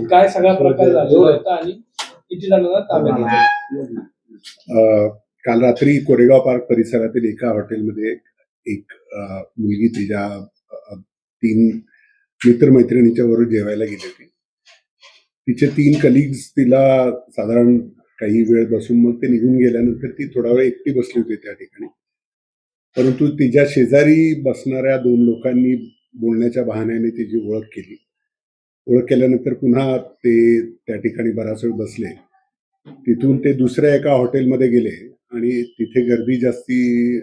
काय सगळा प्रकार झालेला होता आणि किती जणांना ताब्यात घेतलं? काल रात्री कोरेगाव पार्क परिसरातील एका हॉटेलमध्ये एक मुलगी तिच्या 3 मित्रमैत्रिणींच्या बरोबर जेवायला गेली होती. तिचे 3 कलिग्स तिला साधारण काही वेळ बसून मग ते निघून गेल्यानंतर ती थोडा वेळ एकटी बसली होती त्या ठिकाणी. परंतु तिच्या शेजारी बसणाऱ्या 2 लोकांनी बोलण्याच्या बहाण्याने तिची ओळख केली. ओळख केल्यानंतर पुन्हा ते त्या ठिकाणी बराच वेळ बसले. तिथून ते दुसऱ्या एका हॉटेलमध्ये गेले आणि तिथे गर्दी जास्ती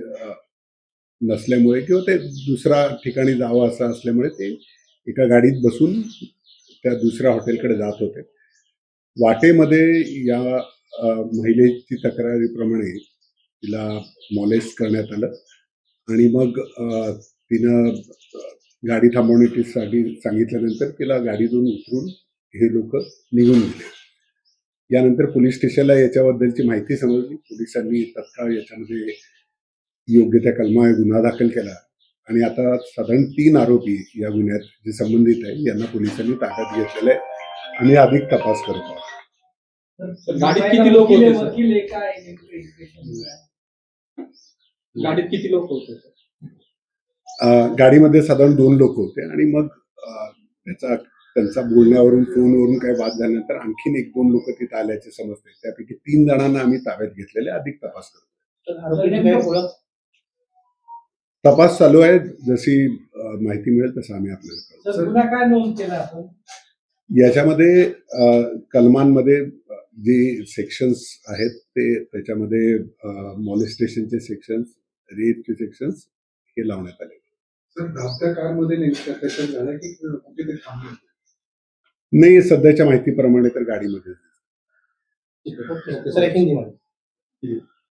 नसल्यामुळे किंवा ते दुसऱ्या ठिकाणी जावं असं असल्यामुळे ते एका गाडीत बसून त्या दुसऱ्या हॉटेलकडे जात होते. वाटेमध्ये या महिलेची तक्रारीप्रमाणे तिला मॉलेस्ट करण्यात आलं आणि मग तिनं गाडी थांबवण्यासाठी सांगितल्यानंतर तिला गाडीतून उतरून हे लोक निघून गेले. यानंतर पोलीस स्टेशनला याच्याबद्दलची माहिती समजली. पोलिसांनी तत्काळ याच्यामध्ये योग्य त्या कलमाने गुन्हा दाखल केला आणि आता साधारण 3 आरोपी या गुन्ह्यात जे संबंधित आहे यांना पोलिसांनी ताब्यात घेतलेलं आहे आणि अधिक तपास करत आहेत. गाडीत किती लोक होते? गाडीत किती लोक होते? गाडीमध्ये साधारण 2 लोक होते आणि मग त्यांचा बोलण्यावरून फोनवरून काही वाद झाल्यानंतर आणखीन 1-2 लोक तिथे आल्याचे समजते. त्यापैकी 3 जणांना आम्ही ताब्यात घेतलेले अधिक तपास करतो. तपास चालू आहे. जशी माहिती मिळेल तसं आम्ही आपल्याला गुन्हा काय नोंद केला आपण याच्यामध्ये कलमांमध्ये जे सेक्शन्स आहेत ते त्याच्यामध्ये मॉलेस्टेशनचे सेक्शन्स, रेपचे सेक्शन्स हे लावण्यात आले. सर धावत्या कारमध्ये नेमकं झालं की कुठे ते थांबले? नाही, सध्याच्या माहितीप्रमाणे तर गाडीमध्ये. सर, एक हिंदी मध्ये